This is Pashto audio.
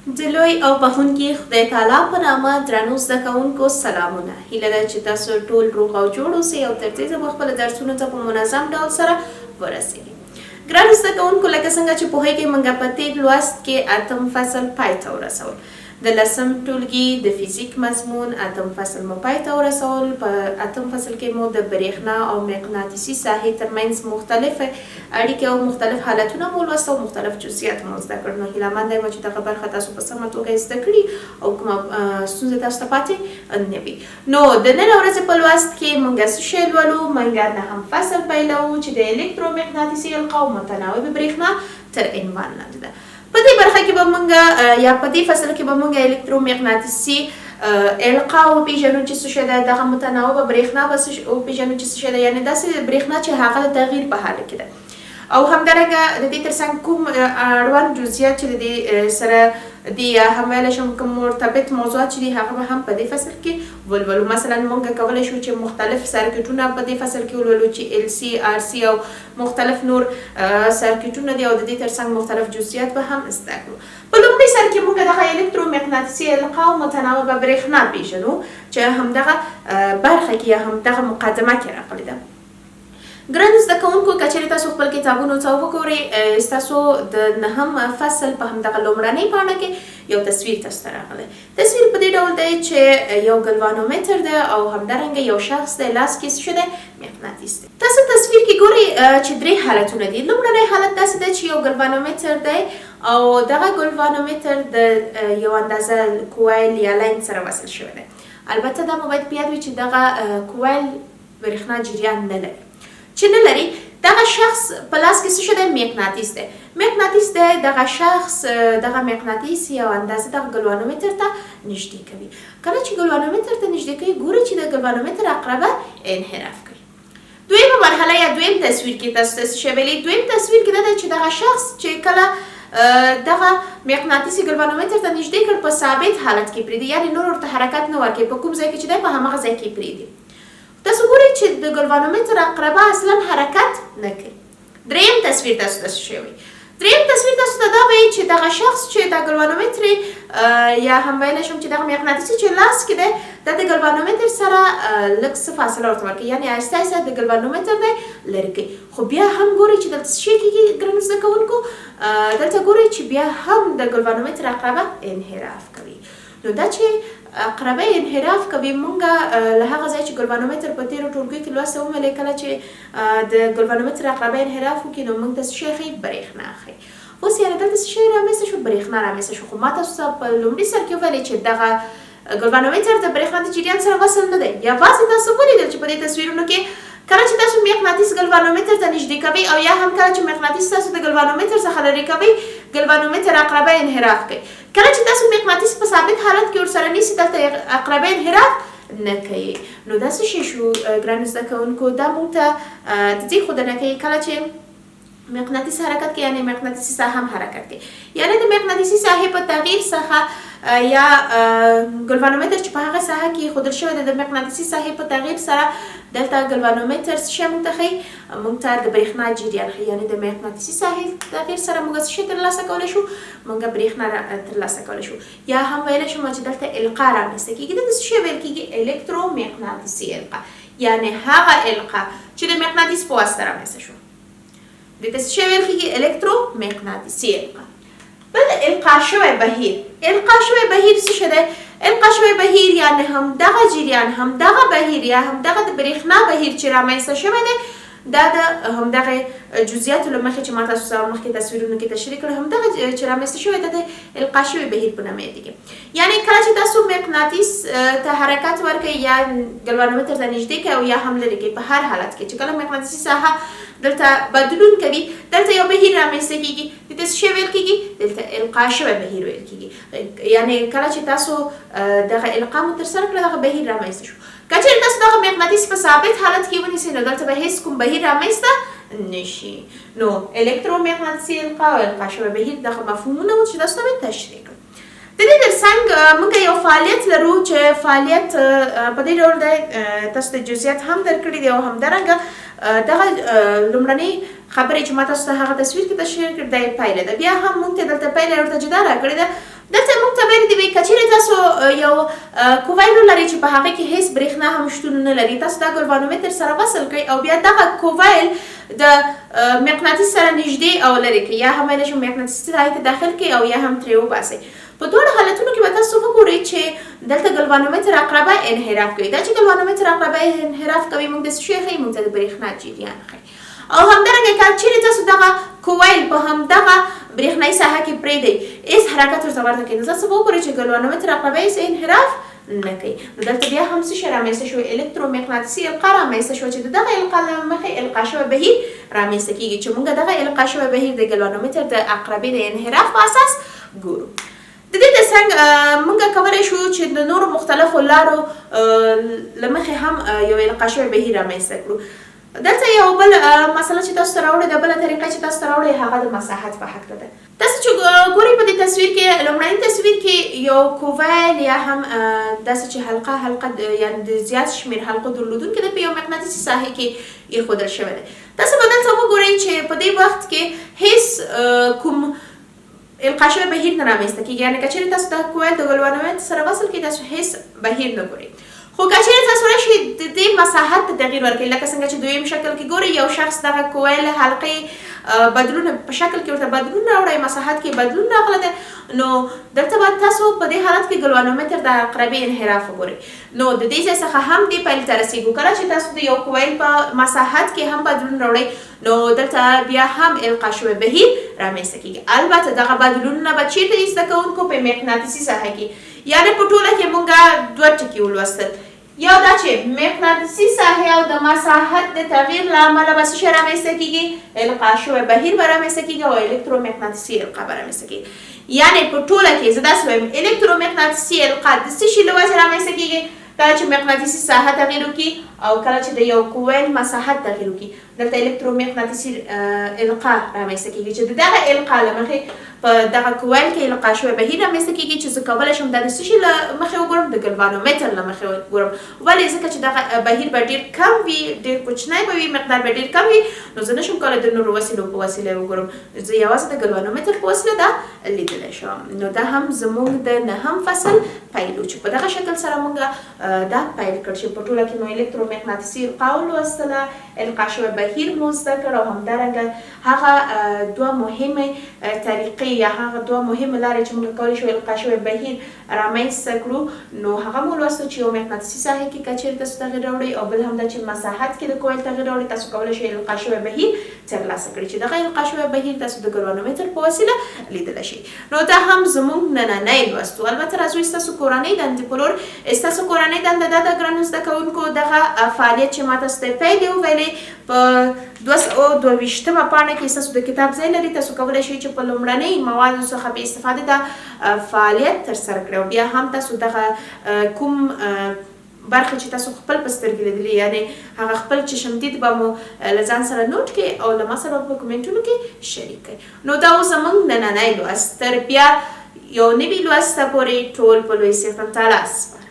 د لوی او بخښونکي خدای تعالی په نامه درنو زده کوونکو سلامونه. هیله ده چې تاسو ټول روغ او جوړ اوسئ او تر دې به خپل درسونو ته په منظم ډول سره ورسیږئ. ګرانو زده کوونکو، لکه څنګه چې پوهیږئ موږ په تېر لوست کې اتم فصل پای ته ورسول. د لسم ټولګي د فزیک مضمون اتم فصل مو پای ته ورسول. په اتم فصل کې مو د برېښنا او مقناطیسي ساحې ترمنځ مختلف اړیکې او مختلف حالتونه مو ولوست او مختلف جزئیات مو زده کړل. نو هیله یم چې دغه برخه تاسو په سمه توګه زده کړي او کومه ستونزه تاسو ته پاتې نه وي. نو د نن ورځې په لوست کې موږ څه شی لولو؟ موږ نهم فصل پیلوو چې د الکترومقناطیسي القاو متناوب برېښنا تر عنوان لاندې ده. په دې برخه کې به موږ یا په دې فصل کې به موږ الکترومقناطیسي القا وپېژنو چې څه شی ده، دغه متناوبه برېښنا به وپېژنو چې څه شی ده، یعنې داسې برېښنا چې هغه د تغییر په حال کې ده. او همدارنګه د دې ترڅنګ کوم اړوند جزئیات چې د دې سره دي یا هم ویلی شم کوم مرتبط موضوعات چې دي هغه به هم په دې فصل کې ولولو. مثلا موږ کولی شو چې مختلف سرکټونه په دې فصل کې ولولو چې ال سي آر سي او مختلف نور سرکټونه دي او د دې ترڅنګ مختلف جزئیات به هم زده کړو. په لومړي سر کې موږ دغه الکترومقناطیسي القا او متناوبه برېښنا پېژنو چې همدغه برخه کې یا همدغه مقدمه کې راغلې ده. ګرانو زده کوونکو، که چېرې تاسو خپل کتابونو ته وګورئ، ستاسو د نهم فصل په همدغه لومړنۍ پاڼه کې یو تصویر تاسو ته راغلی. تصویر په دې ډول دی چې یو ګلوانومتر دی او همدارنګه یو شخص دی، لاس کې څه دی؟ مقناطیس دی. تاسو تصویر کې ګورئ چې درې حالتونه دي. لومړنی حالت داسې دی چې یو ګلوانومتر دی او دغه ګلوانومتر د یو اندازه کوایل یا لاین سره وصل شوی دی. البته دا مو باید په یاد وي چې دغه کوایل برېښنا جریان نه لري. چې نه لري، دغه شخص په لاس کې څه شی دی؟ مقناطیس دی. مقناطیس دی دغه شخص دغه مقناطیس یو اندازه دغه ګلوانومتر ته نږدې کوي. کله چې ګلوانومتر ته نږدې کوي، ګوري چې د ګلوانومتر عقربه انحراف کوي. دویمه مرحله یا دویم تصویر کې تاسو ته څه شی ویلي؟ دویم تصویر کې دا دی چې دغه شخص چې کله دغه مقناطیسي ګلوانومتر ته نږدې کړ په ثابت حالت کې پرېږدي، یعنې نور ورته حرکت نه ورکوي. په کوم ځای کې چې دی په هماغه ځای کې پرېږدي. تاسو ګورئ چې د ګلوانومتر عقربه اصلا حرکت نه کوي. دریم تصویر تاسو ته څه شی وایي؟ دریم تصویر تاسو ته دا وایي چې دغه شخص چې د ګلوانومتر یا هم ویلی شم چې دغه مقناطیسي چې لاس کې دی دا د ګلوانومتر سره لږ څه فاصله ورته ورکوي، یعنې آهسته آهسته د ګلوانومتر دی لرې کوي. خو بیا هم ګورئ چې دلته څه شی کېږي ګرانو زده کوونکو؟ دلته ګورئ چې بیا هم د ګلوانومتر عقربه انحراف کوي. نو دا چې عقربه انحراف کوي، موږ له هغه ځای چې ګلوانومتر په تېرو ټولګیو کې لوستی ومویلی، کله چې د ګلوانومتر عقربه انحراف وکړي نو موږ ته څه شی ښیي؟ برېښنا ښیي. اوس یعنې دلته څه شی رامنځته شو؟ برېښنا رامنځته شو. خو ما تاسو ته په لومړي سر کې وویلې چې دغه ګلوانومتر د برېښنا د جریان سره وصل نه دی. یوازې تاسو ولیدل چې په دې تصویرونو کې کله چې تاسو مقناطیس ګلوانومتر ته نږدې کوئ او یا هم کله چې مقناطیس تاسو د ګلوانومتر څخه لرې کوئ، ګلوانومتر عقربه انحراف کوي. کله چې تاسو مقناطیس په ثابت حالت کې ورسره نیسئ، دلته عقربه انحراف نه کوي. نو دا څه شی شو ګرانو زده کوونکو؟ دا موږ ته د دې ښودنه کوي کله چې مقناطیس حرکت کوي، یعنې مقناطیسي ساحه هم حرکت کوي. یعنې د مقناطیسي ساحې په تغییر څخه یا ګلوانومتر چې په هغه ساحه کې ایښودل شوی دی، د مقناطیسي ساحې په تغییر سره دلته ګلوانومتر څه شی موږ ته ښیي؟ موږ ته د برېښنا جریان ښیي. یعنې د مقناطیسي ساحې تغییر سره موږ څه شی ترلاسه کولی شو؟ موږ برېښنا ترلاسه کولی شو. یا هم ویلی شو چې دلته القا رامنځته کېږي. دلته څه شی ویل کېږي؟ الکترومقناطیسي القا، یعنې هغه القا چې د مقناطیس په واسطه رامنځته شو. دې ته څه شی ویل کېږي؟ الکترومقناطیسي القا. بل القا شوی بهیر. القا شوی بهیر څه شی دی؟ القا شوی بهیر یعنې همدغه جریان، همدغه بهیر یا همدغه د برېښنا بهیر چې رامنځته شوی دی، دا د همدغه جزئیاتو له مخې چې ما تاسو سره مخکې تصویرونو کې تشریح کړل، همدغه چې رامنځته شوی دی د القا شوی بهیر په نامه یادېږي. یعنې کله چې تاسو مقناطیس ته حرکت ورکوئ یا ګلوانومتر ته نږدې کوئ او یا هم لرې کوئ، په هر حالت کې چې کله مقناطیسي ساحه دلته بدلون کوي، دلته یو بهیر رامنځته کېږي. دې ته څه شی ویل کېږي؟ دلته القا شوی بهیر ویل کېږي. یعنې کله چې تاسو دغه القا مو ترسره کړه، دغه بهیر رامنځته شو. که چېرې تاسو دغه مقناطیس په ثابت حالت کې ونیسئ، نو دلته به هېڅ کوم بهیر رامنځته نه شي. نو الکترومقناطیسي القا او القا شوی بهیر دغه مفهومونه وو چې تاسو ته مې تشریح کړل. د دې ترڅنګ موږ یو فعالیت لرو چې فعالیت په دې ډول دی، تاسو ته جزئیات هم درکړي دي او همدارنګه دغه لومړنۍ خبرې چې ما تاسو ته هغه تصویر کې تشریح کړې دا یې پایله ده. بیا هم موږ ته دلته پایله ورته جدا راکړې ده دلته موږ ته ویل دي که چیرې تاسو یو کووایل ولرئ چې په هغه کې هیڅ برېښنا هم شتون نه لري، تاسو دا ګلوانومتر سره وصل کړئ او بیا دغه کووایل د مقناطیس سره نږدې او لرې کړئ، یا هم ویلی شو مقناطیسي ساحې ته داخل کړئ او یا هم ترې وباسئ. په دواړو حالتونو کې به تاسو وګورئ چې دلته ګلوانومتر عقربه انحراف کوي. دا چې ګلوانومتر عقربه انحراف کوي موږ داسې شی ښیي، موږ ته د برېښنا جریان ښیي. او همدارنګه که چیرې تاسو دغه کووایل په همدغه برېښنایي ساحه کې پرېږدئ، هېڅ حرکت ورته ورنه کوي، نو تاسو به وګورئ چې ګلوانومتر عقربه هېڅ انحراف نه کوي. نو دلته بیا هم څه شی رامنځته شوی؟ الکترومقناطیسي القا رامنځته شوه چې د دغه القا له مخې القا شوی بهیر رامنځته کېږي چې موږ دغه القا شوی بهیر د ګلوانومتر د عقربې د انحراف په اساس ګورو. د دې ترڅنګ موږ کولی شو چې د نورو مختلفو لارو له مخې هم یو القا شوی بهیر رامنځته کړو. دلته یو بل مسله چې تاسو ته راوړې ده، بله طریقه چې تاسو ته راوړې هغه د مساحت په هکله ده. تاسو چې ګورئ په دې تصویر کې، لومړني تصویر کې یو کووایل یا هم داسې چې حلقه یعنې د زیات شمېر حلقو درلودونکې ده په یو مقناطیسي ساحې کې ایښودل شوی دی. تاسو به دلته وګورئ چې په دې وخت کې هیڅ کوم القا شوی بهیر نه رامنځته کېږي، یعنې که چېرې تاسو دا کووایل د ګلوانومتر سره وصل کړئ تاسو هیڅ بهیر نه ګورئ. خو که چېرې تاسو راشئ د دې مساحت ته تغییر ورکړئ، لکه څنګه چې دویم شکل کې ګورئ یو شخص دغه کووایل حلقې بدلون په شکل کې ورته بدلون راوړی، مساحت کې بدلون راغلی دی، نو دلته به تاسو په دې حالت کې ګلوانومتر د عقربې انحراف وګورئ. نو د دې ځای څخه هم دې پایلې ته رسېږو. کله چې تاسو د یو کووایل په مساحت کې هم بدلون راوړئ نو دلته بیا هم القا شوی بهیر رامنځته کېږي. البته دغه بدلونونه به چېرته دي زده کوونکو؟ په مقناطیسي ساحه کې. یعنې په ټوله کې موږ دوه ټکي ولوستل، یو دا چې مقناطیسي ساحې او د مساحت د تغییر له امله به څه شی رامنځته کېږي؟ القا شوی بهیر به رامنځته کېږي او الکترومقناطیسي القا به رامنځته کېږي. یعنې په ټوله کې زه داسې وایم الکترومقناطیسي القا د څه شي له وجې رامنځته کېږي؟ کله چې مقناطیسي ساحه تغییر وکړي او کله چې د یو کووایل مساحت تغییر وکړي، دلته الکترومقناطیسي القا رامنځته کېږي چې د دغه القا له مخې په دغه کووایل کې القا شوی بهیر رامنځته کېږي چې زه کولی شم دا د څه شي له مخې وګورم؟ د ګلوانومتر له مخې وګورم. ولې؟ ځکه چې دغه بهیر به ډېر کم وي، ډېر کوچنی به وي، مقدار به ډېر کم وي، نو زه نشم کولی د نورو وسیلو په وسیله وګورم، زه یوازې د ګلوانومتر په وسیله دا لیدلی شم. نو دا هم زموږ د نهم فصل پیل و چې په دغه شکل سره موږ دا پیل کړ چې په ټوله کې مو الکترومقناطیسي القا ولوستله، القا شوی بهیر مو زده کړ او همدارنګه هغه دوه مهمې طریقې یا هغه دوه مهمې لارې چې موږ کولی شو القا شوی بهیر رامنځته کړو نو هغه مو لوستو چې یو مقناطیسي ساحې کې که چېرې تاسو تغییر راوړئ او بل هم دا چې مساحت کې د کووایل تغییر راوړئ، تاسو کولی شئ القا شوی بهیر ترلاسه کړئ چې دغه القا شوی بهیر تاسو د ګلوانومتر په وسیله لیدلی شئ. نو دا هم زموږ نننی لوست و. البته راځو ستاسو کورنۍ دندې په لور. ستاسو کورنۍ دنده دا ده ګرانو زده کوونکو، دغه فعالیت چې ما تاسو ته پیل یې وویلې په 222مه پاڼه کې ستاسو د کتاب ځای لري، تاسو کولی شئ چې په لومړنۍ موادو څخه بې استفادې دا فعالیت ترسره کړئ او بیا هم تاسو دغه کوم برخه چې تاسو خپل په سترګې لیدلي، یعنې هغه خپل چشمدید به مو له ځان سره نوټ کړئ او له ما سره په کومنټونو کې شریک کړئ. نو دا اوس زموږ نننی لوست. تر بیا یو نوي لوست ته پورې ټول په لوی صفت تعالی سپارم.